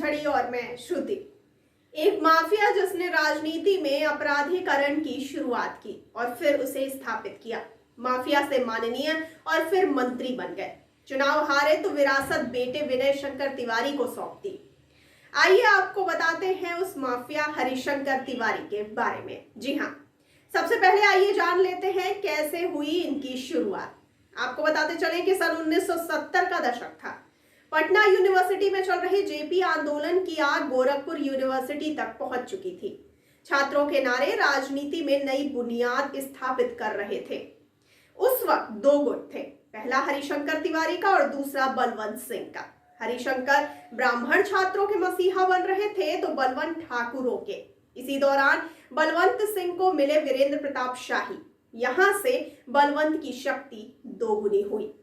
खड़ी और मैं श्रुति। एक माफिया जिसने राजनीति में अपराधीकरण की शुरुआत की और फिर उसे स्थापित किया। माफिया से माननीय और फिर मंत्री बन गए। चुनाव हारे तो विरासत बेटे विनय शंकर तिवारी को सौंप दी। आइए आपको बताते हैं उस माफिया हरिशंकर तिवारी के बारे में। जी हाँ, सबसे पहले आइए जान लेते हैं कैसे हुई इनकी शुरुआत। आपको बताते चलें कि सन 1970 का दशक था। पटना यूनिवर्सिटी में चल रही जेपी आंदोलन की आग गोरखपुर यूनिवर्सिटी तक पहुंच चुकी थी। छात्रों के नारे राजनीति में नई बुनियाद स्थापित कर रहे थे। उस वक्त दो गुट थे, पहला हरिशंकर तिवारी का और दूसरा बलवंत सिंह का। हरिशंकर ब्राह्मण छात्रों के मसीहा बन रहे थे तो बलवंत ठाकुरों के। इसी दौरान बलवंत सिंह को मिले वीरेंद्र प्रताप शाही। यहां से बलवंत की शक्ति दोगुनी हुई।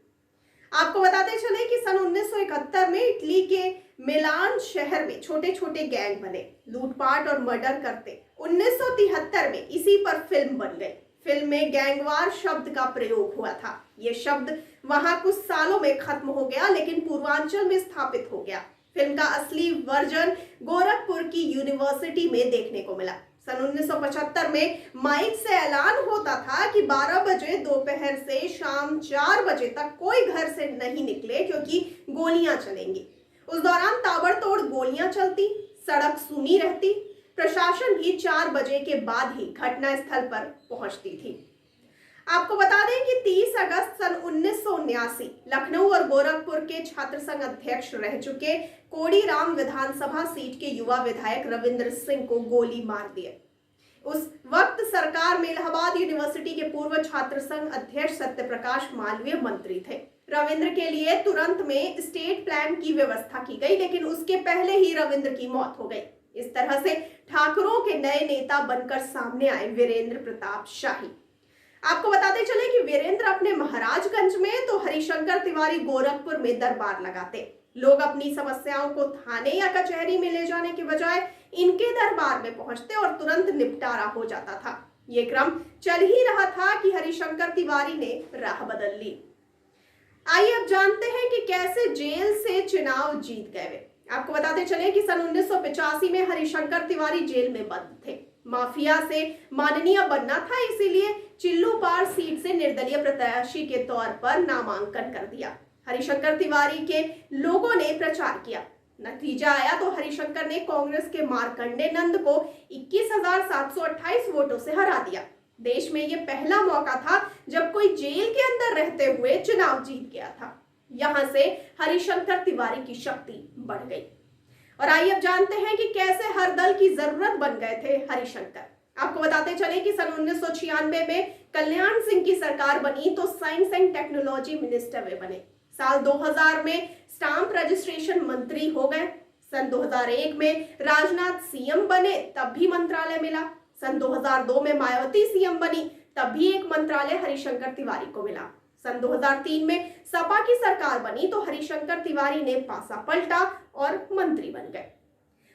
आपको बताते चले कि सन 1971 में इटली के मिलान शहर में छोटे छोटे गैंग बने, लूटपाट और मर्डर करते। 1973 में इसी पर फिल्म बन गई। फिल्म में गैंगवार शब्द का प्रयोग हुआ था। यह शब्द वहां कुछ सालों में खत्म हो गया, लेकिन पूर्वांचल में स्थापित हो गया। फिल्म का असली वर्जन गोरखपुर की यूनिवर्सिटी में देखने को मिला। सन 1975 में माइक से ऐलान होता था कि 12 बजे दोपहर से शाम 4 बजे तक कोई घर से नहीं निकले क्योंकि गोलियां चलेंगी। उस दौरान ताबड़तोड़ गोलियां चलती, सड़क सूनी रहती। प्रशासन भी 4 बजे के बाद ही घटना स्थल पर पहुंचती थी। आपको बता दें कि 30 अगस्त सन 1979 लखनऊ और गोरखपुर के छात्र संघ अध्यक्ष रह चुके कोड़ीराम विधानसभा सीट के युवा विधायक रविंद्र सिंह को गोली मार दिए। उस वक्त सरकार में इलाहाबाद यूनिवर्सिटी के पूर्व छात्र संघ अध्यक्ष सत्यप्रकाश मालवीय मंत्री थे। रविंद्र के लिए तुरंत में स्टेट प्लान की व्यवस्था की गई, लेकिन उसके पहले ही रविंद्र की मौत हो गई। इस तरह से ठाकुरों के नए नेता बनकर सामने आए वीरेंद्र प्रताप शाही। आपको बताते चले कि वीरेंद्र अपने महाराजगंज में तो हरिशंकर तिवारी गोरखपुर में दरबार लगाते। लोग अपनी समस्याओं को थाने या कचहरी में ले जाने के बजाय इनके दरबार में पहुंचते और तुरंत निपटारा हो जाता था। ये क्रम चल ही रहा था कि हरिशंकर तिवारी ने राह बदल ली। आइए अब जानते हैं कि कैसे जेल से चुनाव जीत गए वे। आपको बताते चले कि सन 1985 में हरिशंकर तिवारी जेल में बंद थे। माफिया से माननीय बनना था, इसीलिए चिल्लूपार सीट से निर्दलीय प्रत्याशी के तौर पर नामांकन कर दिया। हरिशंकर तिवारी के लोगों ने प्रचार किया। नतीजा आया तो हरिशंकर ने कांग्रेस के मार्कंडे नंद को 21,728 वोटों से हरा दिया। देश में यह पहला मौका था जब कोई जेल के अंदर रहते हुए चुनाव जीत गया था। यहां से हरिशंकर तिवारी की शक्ति बढ़ गई। और आइए अब जानते हैं कि कैसे हर दल की जरूरत बन गए थे हरिशंकर। आपको बताते चले कि सन 1996 में कल्याण सिंह की सरकार बनी तो साइंस एंड टेक्नोलॉजी मिनिस्टर वे बने। साल 2000 में स्टाम्प रजिस्ट्रेशन मंत्री हो गए। सन 2001 में राजनाथ सीएम बने, तब भी मंत्रालय मिला। सन 2002 में मायावती सीएम बनी, तब भी एक मंत्रालय हरिशंकर तिवारी को मिला। सन 2003 में सपा की सरकार बनी तो हरिशंकर तिवारी ने पासा पलटा और मंत्री बन गए।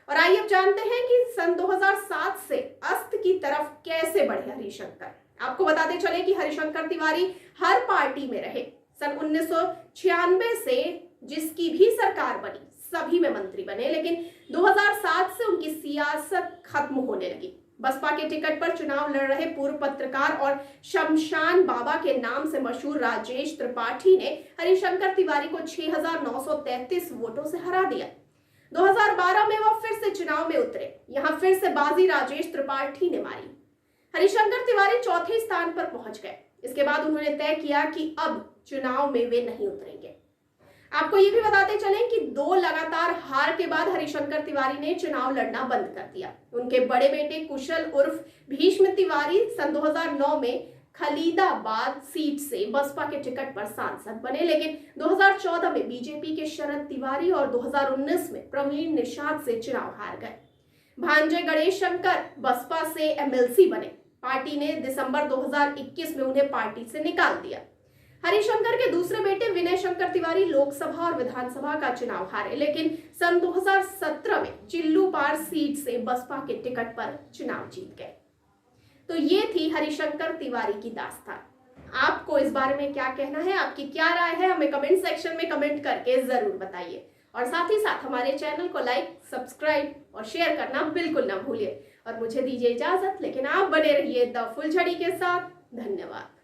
और आइए अब जानते हैं कि सन 2007 से अस्त की तरफ कैसे बढ़े हरिशंकर। आपको बताते चले कि हरिशंकर तिवारी हर पार्टी में रहे। सन 1996 से जिसकी भी सरकार बनी सभी में मंत्री बने, लेकिन 2007 से उनकी सियासत खत्म होने लगी। बसपा के टिकट पर चुनाव लड़ रहे पूर्व पत्रकार और शमशान बाबा के नाम से मशहूर राजेश त्रिपाठी ने हरिशंकर तिवारी को 6,933 वोटों से हरा दिया। 2012 में वह फिर से चुनाव में उतरे। यहां फिर से बाजी राजेश त्रिपाठी ने मारी। हरिशंकर तिवारी चौथे स्थान पर पहुंच गए। इसके बाद उन्होंने तय किया कि अब चुनाव में वे नहीं उतरेंगे। आपको ये भी बताते चलें कि 2 लगातार हार के बाद हरिशंकर तिवारी ने चुनाव लड़ना बंद कर दिया। उनके बड़े बेटे कुशल उर्फ भीष्म तिवारी सन 2009 में खलीदाबाद सीट से बसपा के टिकट पर सांसद बने, लेकिन 2014 में बीजेपी के शरद तिवारी और 2019 में प्रवीण निषाद से चुनाव हार गए। भांजे गणेश शंकर बसपा से एमएलसी बने। पार्टी ने दिसंबर 2021 में उन्हें पार्टी से निकाल दिया। हरिशंकर के दूसरे बेटे विनय शंकर तिवारी लोकसभा और विधानसभा का चुनाव हारे, लेकिन सन 2017 में चिल्लूपार सीट से बसपा के टिकट पर चुनाव जीत गए। तो ये थी हरिशंकर तिवारी की दास्तान। आपको इस बारे में क्या कहना है, आपकी क्या राय है, हमें कमेंट सेक्शन में कमेंट करके जरूर बताइए। और साथ ही साथ हमारे चैनल को लाइक, सब्सक्राइब और शेयर करना बिल्कुल ना भूलिए। और मुझे दीजिए इजाजत, लेकिन आप बने रहिए द फुलझड़ी के साथ। धन्यवाद।